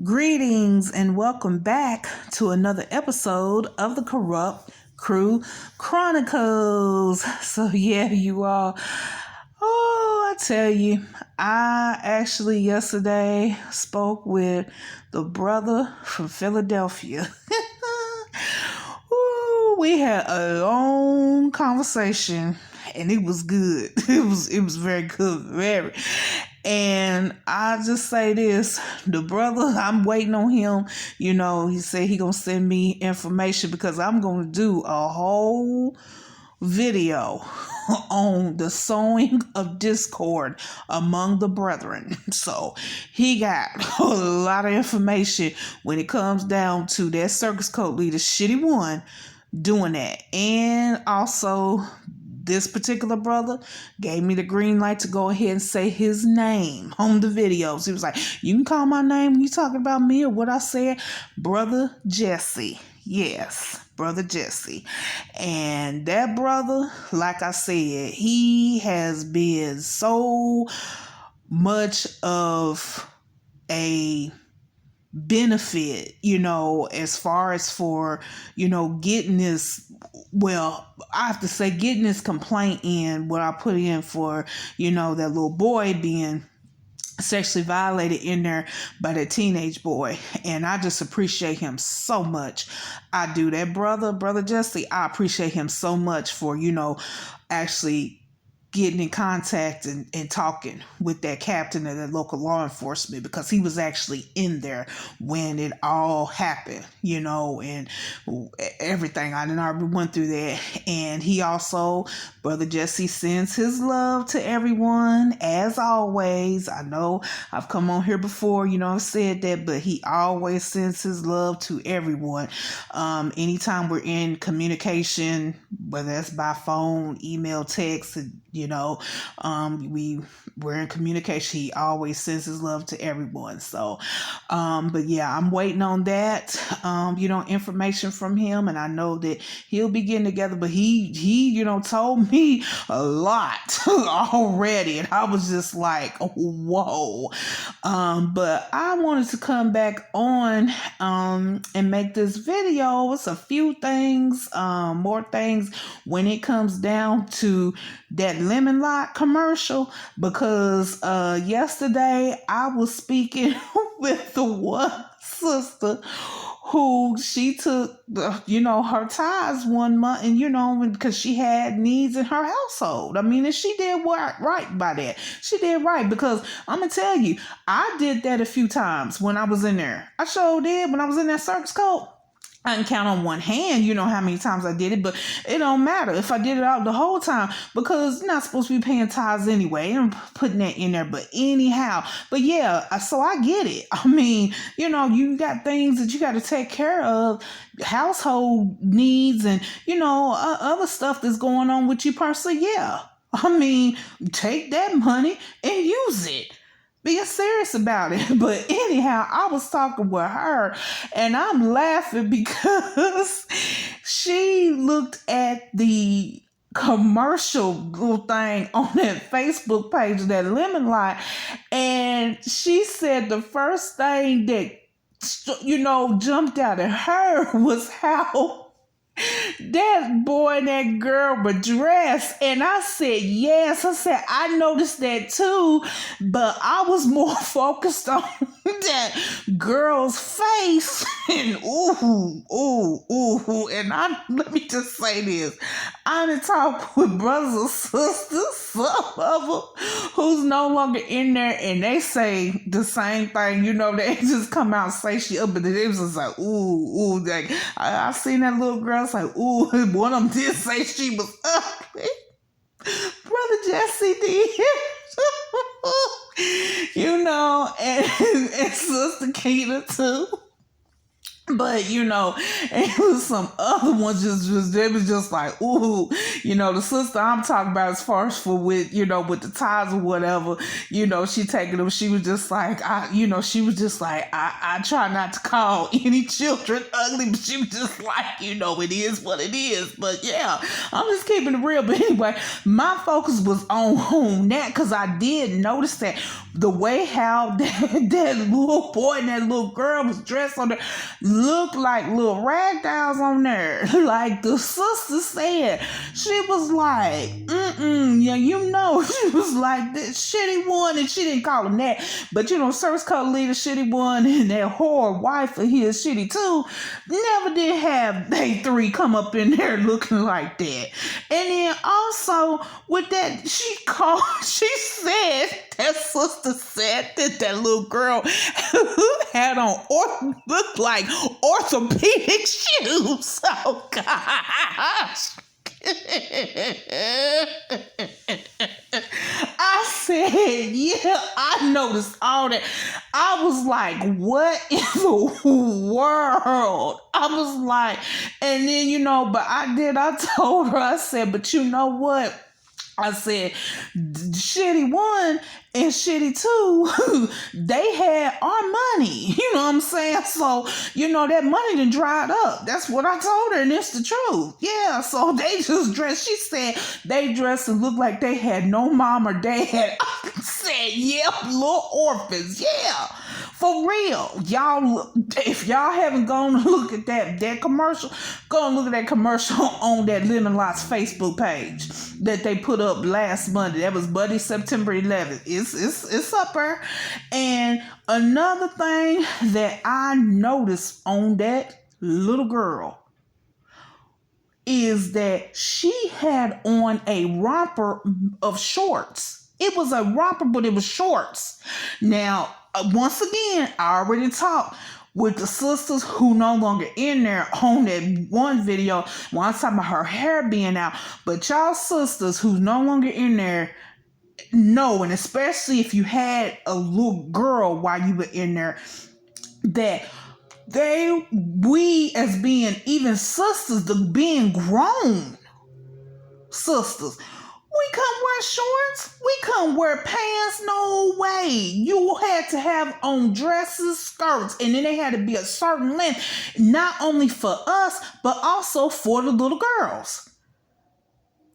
Greetings and welcome back to another episode of the Corrupt Crew Chronicles. So, yeah, you all. Oh, I tell you, I actually yesterday spoke with the brother from Philadelphia. Ooh, we had a long conversation and it was good. It was very good, very. And I just say this, the brother, I'm waiting on him. He said he gonna send me information because I'm gonna do a whole video on the sowing of discord among the brethren. So he got a lot of information when it comes down to that circus coat leader, shitty one, doing that. And also this particular brother gave me the green light to go ahead and say his name on the videos. He was like, you can call my name when you talking about me or what I said. Brother Jesse. Yes, Brother Jesse. And that brother, like I said, he has been so much of a benefit, as far as for, getting this, well, I have to say getting this complaint in, what I put in for, that little boy being sexually violated in there by that teenage boy. And I just appreciate him so much. I do. That brother Jesse, I appreciate him so much for, actually getting in contact and talking with that captain of that local law enforcement, because he was actually in there when it all happened, and everything. I didn't already went through that. And he also, Brother Jesse, sends his love to everyone, as always. I know I've come on here before, I've said that, but he always sends his love to everyone. Anytime we're in communication, whether that's by phone, email, text, we're in communication. He always sends his love to everyone. So, but yeah, I'm waiting on that, information from him, and I know that he'll be getting together, but he told me a lot already, and I was just like, whoa. But I wanted to come back on, and make this video. It's a few things, more things when it comes down to that lemon lot commercial, because yesterday I was speaking with the one sister who she took, her tithes one month, and because she had needs in her household. I mean, and she did right by that. She did right, because I'm gonna tell you, I did that a few times when I was in there. I sure did when I was in that circus coat. I can count on one hand, how many times I did it, but it don't matter if I did it out the whole time, because you're not supposed to be paying tithes anyway. I'm putting that in there, but anyhow. But yeah, so I get it. I mean, you got things that you got to take care of, household needs, and, other stuff that's going on with you personally. Yeah. I mean, take that money and use it. Being serious about it. But anyhow, I was talking with her and I'm laughing because she looked at the commercial little thing on that Facebook page, that lemon light, and she said the first thing that jumped out at her was how that boy and that girl were dressed. And I said, yes. I said, I noticed that too, but I was more focused on that girl's face. And ooh. And let me just say this. I done talked with brothers and sisters, some of them, who's no longer in there, and they say the same thing. They just come out and say shit up, but they was just like, ooh. Like, I seen that little girl. It's like, ooh, one of them did say she was ugly. Brother Jesse did. And Sister Keita too. But, and it was some other ones they was just like, ooh, the sister I'm talking about as far as for with the ties or whatever, she taking them. She was just like, I try not to call any children ugly, but she was just like, it is what it is. But yeah, I'm just keeping it real. But anyway, my focus was on that, because I did notice that the way how that little boy and that little girl was dressed on there looked like little rag dolls on there. Like the sister said, she was like, yeah, you know, she was like this shitty one, and she didn't call him that, but you know, service code leader shitty one and that whore wife of his shitty two never did have they three come up in there looking like that. And then also with that, she said, that sister said that that little girl had on looked like orthopedic shoes. Oh gosh. I said, yeah, I noticed all that. I was like, what in the world? I was like, and then, you know, I told her, I said, but you know what? I said, shitty one and shitty two, they had our money. You know what I'm saying? So, you know, that money done dried up. That's what I told her, and it's the truth. Yeah, so they just dressed. She said they dressed and looked like they had no mom or dad. I said, yeah, little orphans. Yeah, for real. Y'all, if y'all haven't gone to look at that commercial, go and look at that commercial on that Lemon Lots Facebook page that they put up last Monday. That was Buddy September 11th. It's up there. And another thing that I noticed on that little girl is that she had on a romper of shorts. It was a romper, but it was shorts. Now, once again, I already talked with the sisters who no longer in there on that one video. When I was talking about her hair being out, but y'all sisters who's no longer in there know, and especially if you had a little girl while you were in there, that we as being even sisters, the being grown sisters, we couldn't wear shorts. We couldn't wear pants. No way. You had to have on dresses, skirts, and then they had to be a certain length, not only for us, but also for the little girls.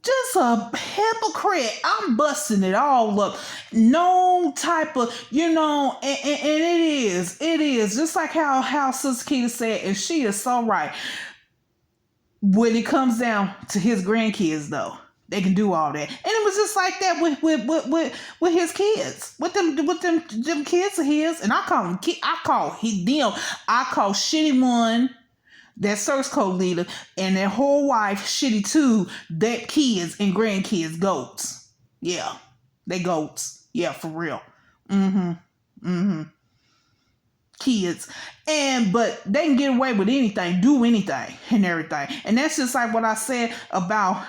Just a hypocrite. I'm busting it all up. No type of, you know, and it is just like how Sister Keita said, and she is so right. When it comes down to his grandkids, though, they can do all that, and it was just like that with his kids, with them kids of his, and I call shitty one, that service code leader, and their whole wife shitty two, that kids and grandkids goats. Yeah, they goats. Yeah, for real. Kids, but they can get away with anything, do anything and everything, and that's just like what I said about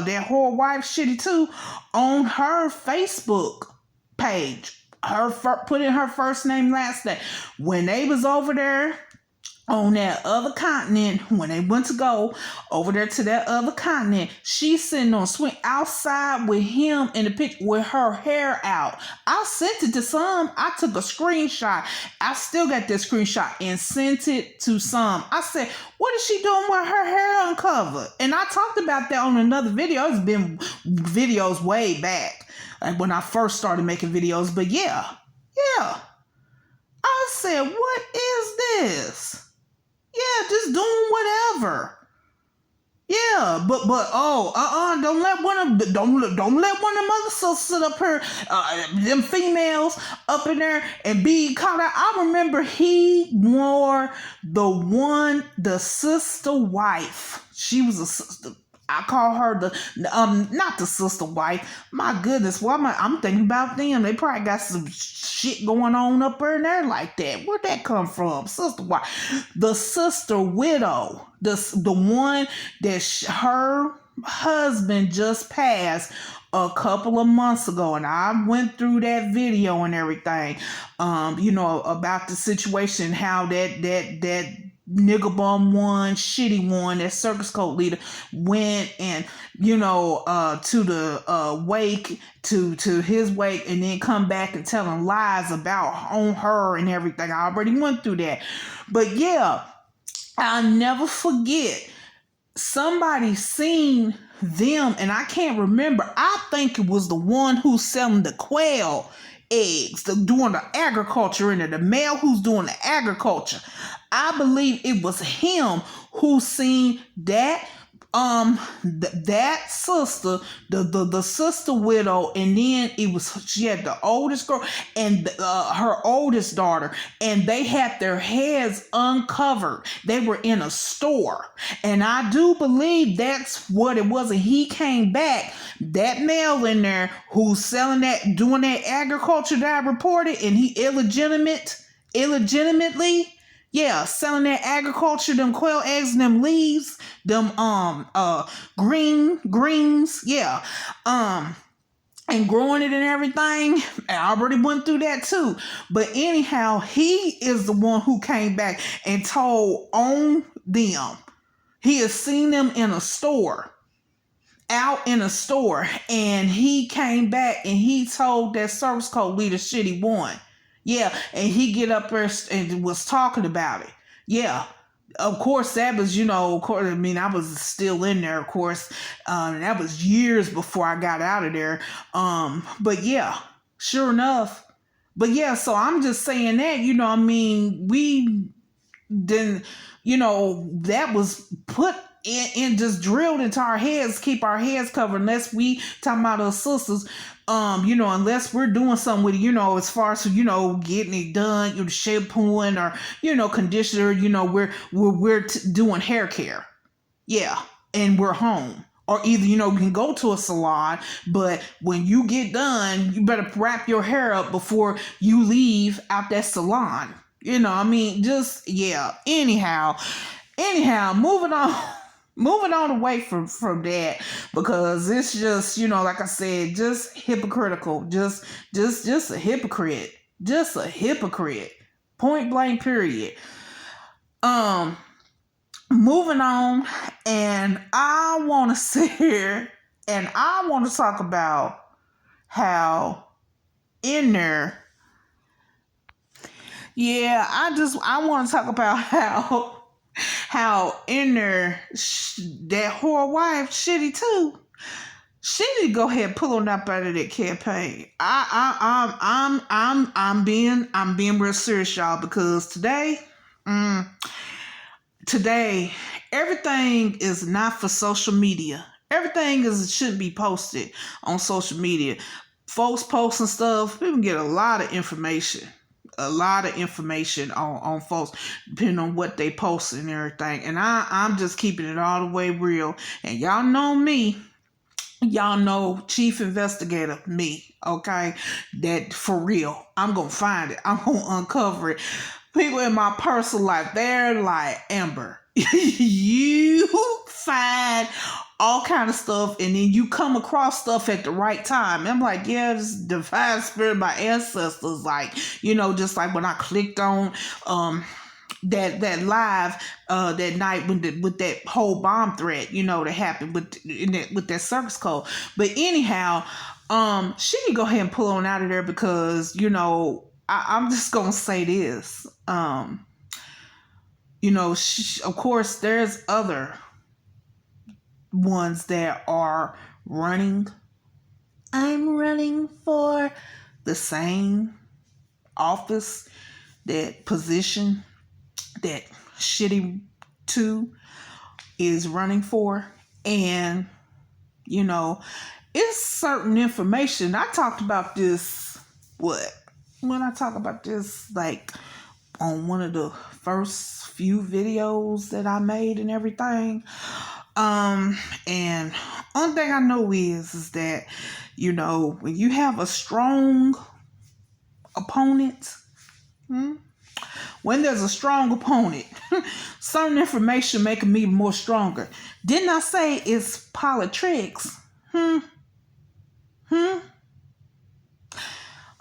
their whole wife shitty too on her Facebook page. Put in her first name, last name. When they was over there on that other continent, when they went to go over there to that other continent, she's sitting on a swing outside with him in the picture with her hair out. I sent it to some. I took a screenshot. I still got that screenshot and sent it to some. I said, what is she doing with her hair uncovered? And I talked about that on another video. It's been videos way back, like when I first started making videos. But yeah. I said, what is this? Yeah, just doing whatever. Yeah, but don't let one of them other sisters sit up here, them females up in there and be caught out. I remember he wore the sister wife. She was a sister. I call her not the sister wife. My goodness, well, I'm thinking about them. They probably got some shit going on up there like that. Where'd that come from? Sister wife, the sister widow, the one that her husband just passed a couple of months ago, and I went through that video and everything. You know, about the situation, how that nigga bum one, shitty one, that circus code leader went and, you know, to the wake, to his wake, and then come back and telling lies about on her and everything. I already went through that. But yeah, I'll never forget, somebody seen them, and I can't remember. I think it was the one who's selling the quail eggs, doing the agriculture in it, the male who's doing the agriculture. I believe it was him who seen that that sister, the sister widow, and then she had the oldest girl and her oldest daughter, and they had their heads uncovered. They were in a store, and I do believe that's what it was. And he came back, that male in there who's selling that, doing that agriculture that I reported, and he illegitimately, yeah, selling that agriculture, them quail eggs and them leaves, them greens, yeah. And growing it and everything. I already went through that too. But anyhow, he is the one who came back and told on them. He has seen them in a store, out in a store, and he came back and he told that service code leader shit he won. Yeah, and he get up there and was talking about it. Yeah, of course, that was, of course, I mean, I was still in there, of course. That was years before I got out of there. But yeah, sure enough. But yeah, so I'm just saying that, I mean, we didn't, that was put in just drilled into our heads, keep our heads covered, unless we talking about our sisters, unless we're doing something with it, as far as, getting it done, shampooing or, conditioner, we're doing hair care. Yeah. And we're home. Or either, you can go to a salon, but when you get done, you better wrap your hair up before you leave out that salon. Just, yeah. Anyhow, moving on. Moving on away from that, because it's just, like I said, just hypocritical, just a hypocrite, point blank period. Moving on, and I want to sit here and I want to talk about how in there, yeah, I want to talk about how in there that whore wife shitty too. She need to go ahead and pull on up out of that campaign. I'm being real serious, y'all, because today everything is not for social media. Everything shouldn't be posted on social media. Folks posting stuff, people get a lot of information on folks, depending on what they post and everything. And I'm just keeping it all the way real. And y'all know me. Y'all know Chief Investigator, me, okay? That for real. I'm going to find it. I'm going to uncover it. People in my personal life, they're like, Amber, you find all kind of stuff, and then you come across stuff at the right time. And I'm like, yeah, this divine spirit of my ancestors, like, just like when I clicked on that live that night with that whole bomb threat, that happened with that service code. But anyhow, she can go ahead and pull on out of there, because I'm just gonna say this. Of course, there's other ones that are running. I'm running for the same office, that position that Shitty 2 is running for. And, it's certain information. I talked about this, when I talk about this, like, on one of the first few videos that I made and everything. And one thing I know is that, when you have a strong opponent, when there's a strong opponent, certain information make them even more stronger. Didn't I say it's politics? All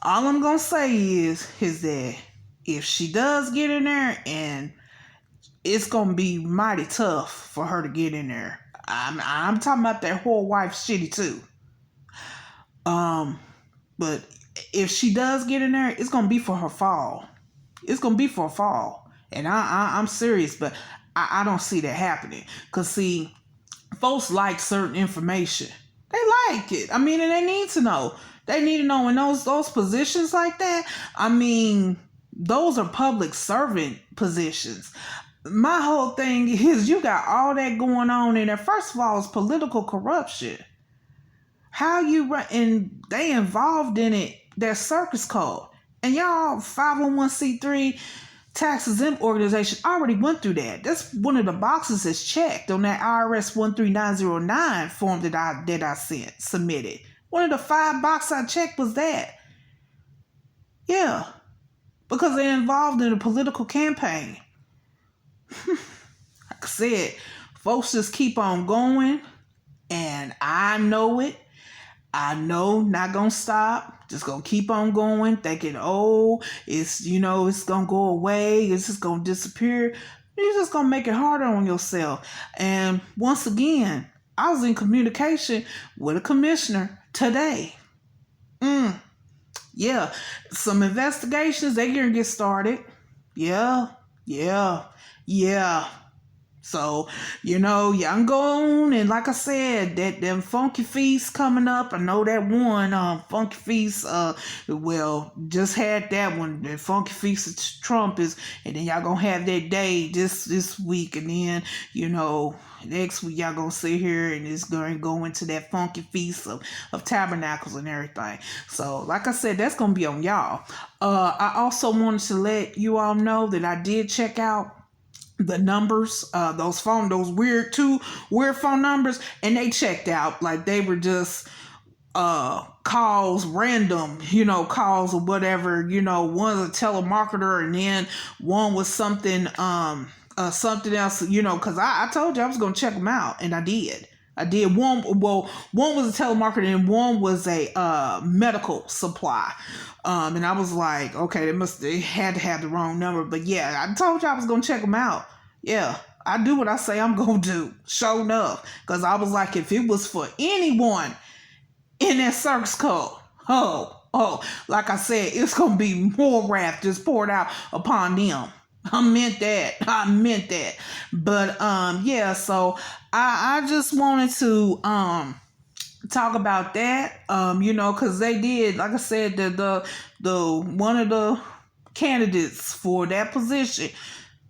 I'm gonna say is that if she does get in there, and it's gonna be mighty tough for her to get in there. I'm talking about that whore wife Shitty 2. But if she does get in there, it's gonna be for her fall. It's gonna be for a fall, and I'm serious. But I don't see that happening, cause see, folks like certain information. They like it. I mean, and they need to know. They need to know in those positions like that. I mean, those are public servant positions. My whole thing is you got all that going on in there. First of all, it's political corruption. How you run, and they involved in it, their circus code. And y'all 501c3 tax exempt organization already went through that. That's one of the boxes that's checked on that IRS 13909 form that I submitted. One of the 5 boxes I checked was that. Yeah. Because they're involved in a political campaign. Like I said, folks just keep on going, and I know it. I know, not gonna stop. Just gonna keep on going, thinking, oh, it's, it's gonna go away. It's just gonna disappear. You're just gonna make it harder on yourself. And once again, I was in communication with a commissioner today. Yeah, some investigations, they gonna get started. Yeah. So, I'm going, and like I said, that them funky feasts coming up. I know that one, funky feast, just had that one, the funky feast of Trump is, and then y'all gonna have that day this week, and then, next week y'all gonna sit here and it's gonna go into that funky feast of tabernacles and everything. So, like I said, that's gonna be on y'all. I also wanted to let you all know that I did check out the numbers, those weird phone numbers, and they checked out. Like, they were just calls, random, calls or whatever. One's a telemarketer, and then one was something else, because I told you I was gonna check them out, and I did. One was a telemarketer, and one was a medical supply. And I was like, okay, they had to have the wrong number. But yeah, I told you I was gonna check them out. Yeah, I do what I say I'm gonna do. Sure enough. Because I was like, if it was for anyone in that circus code, like I said, it's gonna be more wrath just poured out upon them. I meant that. But yeah, so I just wanted to talk about that. Because they did, like I said, the one of the candidates for that position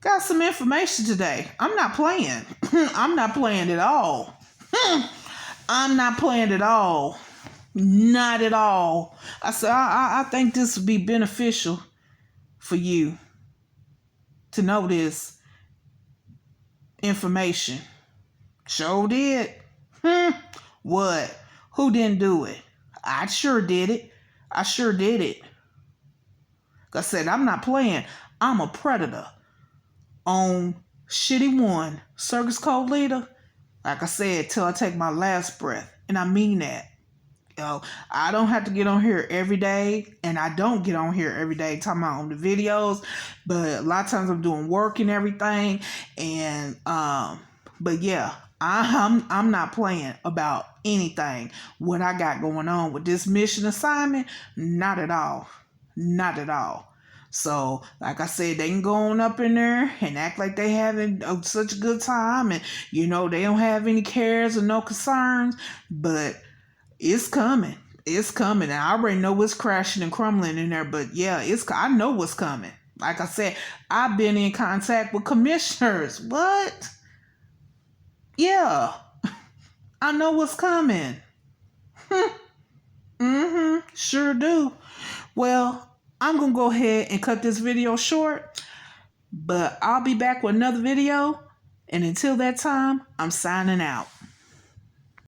got some information today. I'm not playing. I'm not playing at all. I'm not playing at all. Not at all. I said I think this would be beneficial for you to know this information. Sure did. What? Who didn't do it? I sure did it. Like I said, I'm not playing. I'm a predator on Shitty One, Circus Code leader. Like I said, till I take my last breath. And I mean that. I don't have to get on here every day, and I don't get on here every day talking about on the videos, but a lot of times I'm doing work and everything, and but yeah, I'm not playing about anything what I got going on with this mission assignment. Not at all. So, like I said, they can go on up in there and act like they having such a good time, and they don't have any cares or no concerns, but it's coming. And I already know what's crashing and crumbling in there, but yeah, I know what's coming. Like I said, I've been in contact with commissioners. What? Yeah. I know what's coming. Sure do. Well, I'm going to go ahead and cut this video short, but I'll be back with another video. And until that time, I'm signing out.